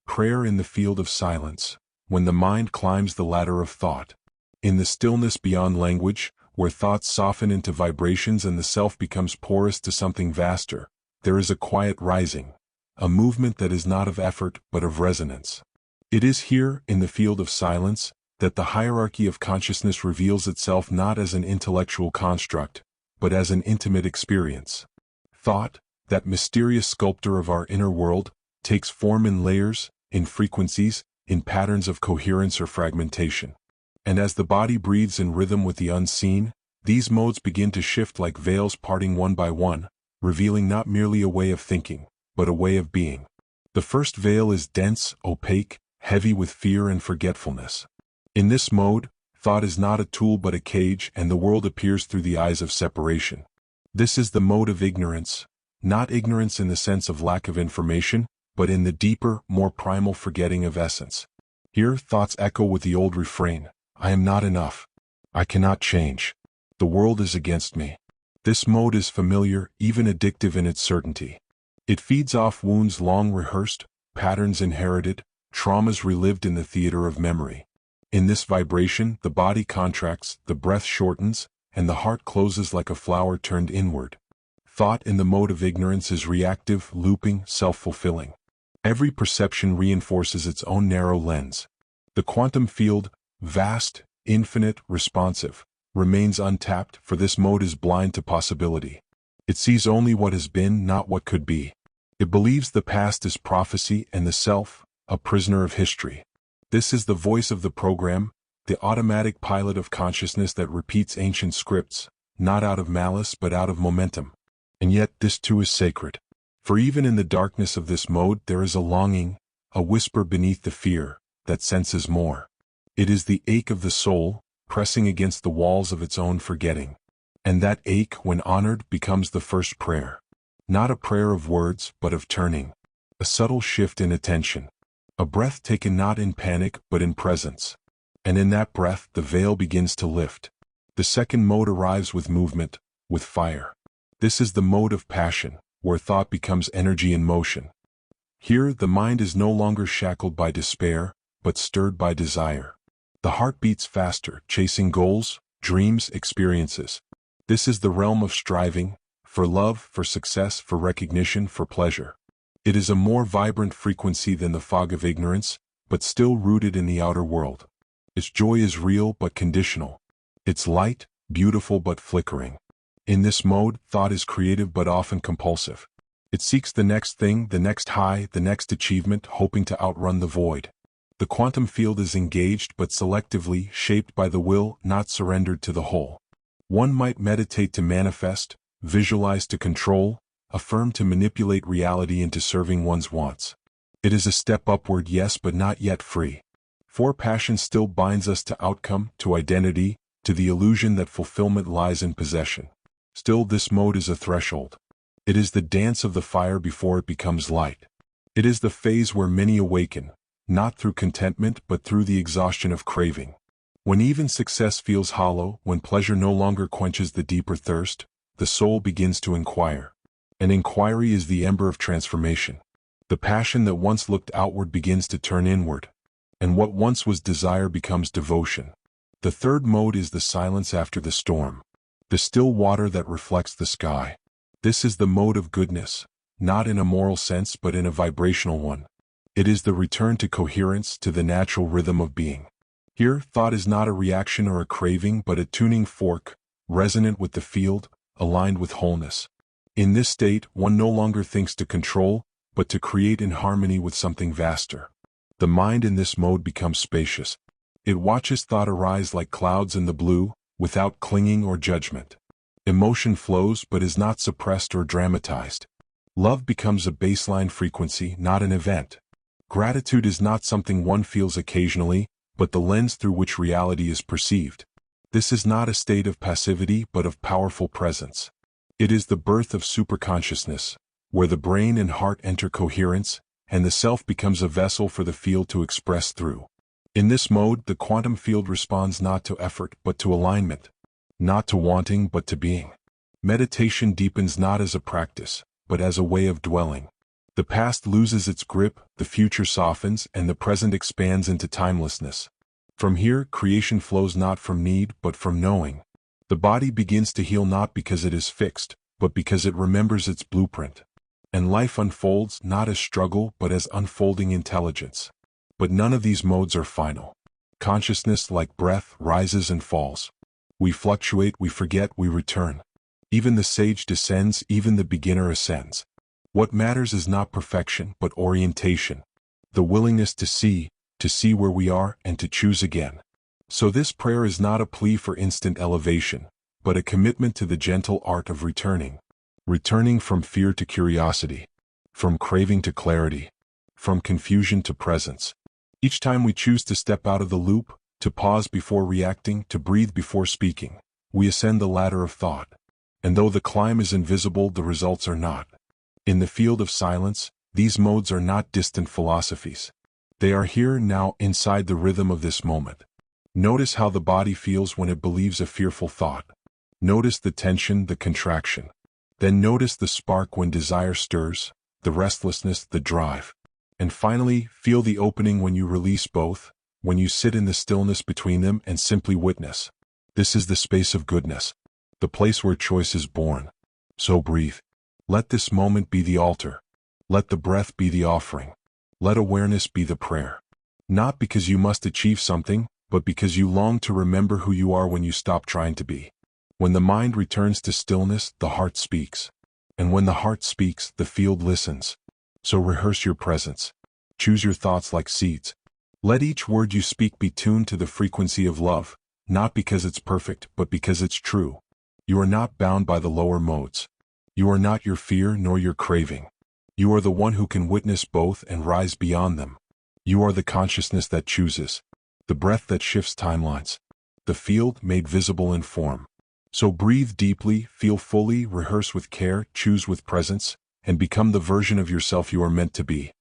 Prayer in the field of silence, when the mind climbs the ladder of thought. In the stillness beyond language, where thoughts soften into vibrations and the self becomes porous to something vaster, there is a quiet rising, a movement that is not of effort but of resonance. It is here, in the field of silence, that the hierarchy of consciousness reveals itself not as an intellectual construct, but as an intimate experience. Thought, that mysterious sculptor of our inner world, takes form in layers, in frequencies, in patterns of coherence or fragmentation. And as the body breathes in rhythm with the unseen, these modes begin to shift like veils parting one by one, revealing not merely a way of thinking, but a way of being. The first veil is dense, opaque, heavy with fear and forgetfulness. In this mode, thought is not a tool but a cage, and the world appears through the eyes of separation. This is the mode of ignorance, not ignorance in the sense of lack of information, but in the deeper, more primal forgetting of essence. Here, thoughts echo with the old refrain, I am not enough. I cannot change. The world is against me. This mode is familiar, even addictive in its certainty. It feeds off wounds long rehearsed, patterns inherited, traumas relived in the theater of memory. In this vibration, the body contracts, the breath shortens, and the heart closes like a flower turned inward. Thought in the mode of ignorance is reactive, looping, self-fulfilling. Every perception reinforces its own narrow lens. The quantum field, vast, infinite, responsive, remains untapped, for this mode is blind to possibility. It sees only what has been, not what could be. It believes the past is prophecy and the self, a prisoner of history. This is the voice of the program, the automatic pilot of consciousness that repeats ancient scripts, not out of malice but out of momentum. And yet this too is sacred. For even in the darkness of this mode there is a longing, a whisper beneath the fear, that senses more. It is the ache of the soul, pressing against the walls of its own forgetting. And that ache, when honored, becomes the first prayer. Not a prayer of words, but of turning. A subtle shift in attention. A breath taken not in panic, but in presence. And in that breath, the veil begins to lift. The second mode arrives with movement, with fire. This is the mode of passion, where thought becomes energy in motion. Here, the mind is no longer shackled by despair, but stirred by desire. The heart beats faster, chasing goals, dreams, experiences. This is the realm of striving, for love, for success, for recognition, for pleasure. It is a more vibrant frequency than the fog of ignorance, but still rooted in the outer world. Its joy is real but conditional. Its light, beautiful but flickering. In this mode, thought is creative but often compulsive. It seeks the next thing, the next high, the next achievement, hoping to outrun the void. The quantum field is engaged but selectively, shaped by the will, not surrendered to the whole. One might meditate to manifest, visualize to control, affirm to manipulate reality into serving one's wants. It is a step upward, yes, but not yet free. For passion still binds us to outcome, to identity, to the illusion that fulfillment lies in possession. Still, this mode is a threshold. It is the dance of the fire before it becomes light. It is the phase where many awaken, not through contentment but through the exhaustion of craving. When even success feels hollow, when pleasure no longer quenches the deeper thirst, the soul begins to inquire. And inquiry is the ember of transformation. The passion that once looked outward begins to turn inward. And what once was desire becomes devotion. The third mode is the silence after the storm. The still water that reflects the sky. This is the mode of goodness, not in a moral sense but in a vibrational one. It is the return to coherence, to the natural rhythm of being. Here, thought is not a reaction or a craving but a tuning fork, resonant with the field, aligned with wholeness. In this state, one no longer thinks to control, but to create in harmony with something vaster. The mind in this mode becomes spacious. It watches thought arise like clouds in the blue, without clinging or judgment. Emotion flows but is not suppressed or dramatized. Love becomes a baseline frequency, not an event. Gratitude is not something one feels occasionally, but the lens through which reality is perceived. This is not a state of passivity but of powerful presence. It is the birth of superconsciousness, where the brain and heart enter coherence, and the self becomes a vessel for the field to express through. In this mode, the quantum field responds not to effort but to alignment, not to wanting but to being. Meditation deepens not as a practice, but as a way of dwelling. The past loses its grip, the future softens, and the present expands into timelessness. From here, creation flows not from need, but from knowing. The body begins to heal not because it is fixed, but because it remembers its blueprint. And life unfolds not as struggle, but as unfolding intelligence. But none of these modes are final. Consciousness, like breath, rises and falls. We fluctuate, we forget, we return. Even the sage descends, even the beginner ascends. What matters is not perfection, but orientation. The willingness to see where we are, and to choose again. So this prayer is not a plea for instant elevation, but a commitment to the gentle art of returning. Returning from fear to curiosity, from craving to clarity, from confusion to presence. Each time we choose to step out of the loop, to pause before reacting, to breathe before speaking, we ascend the ladder of thought. And though the climb is invisible, the results are not. In the field of silence, these modes are not distant philosophies. They are here now, inside the rhythm of this moment. Notice how the body feels when it believes a fearful thought. Notice the tension, the contraction. Then notice the spark when desire stirs, the restlessness, the drive. And finally, feel the opening when you release both, when you sit in the stillness between them and simply witness. This is the space of goodness, the place where choice is born. So breathe. Let this moment be the altar. Let the breath be the offering. Let awareness be the prayer. Not because you must achieve something, but because you long to remember who you are when you stop trying to be. When the mind returns to stillness, the heart speaks. And when the heart speaks, the field listens. So rehearse your presence. Choose your thoughts like seeds. Let each word you speak be tuned to the frequency of love, not because it's perfect, but because it's true. You are not bound by the lower modes. You are not your fear nor your craving. You are the one who can witness both and rise beyond them. You are the consciousness that chooses, the breath that shifts timelines, the field made visible in form. So breathe deeply, feel fully, rehearse with care, choose with presence, and become the version of yourself you are meant to be.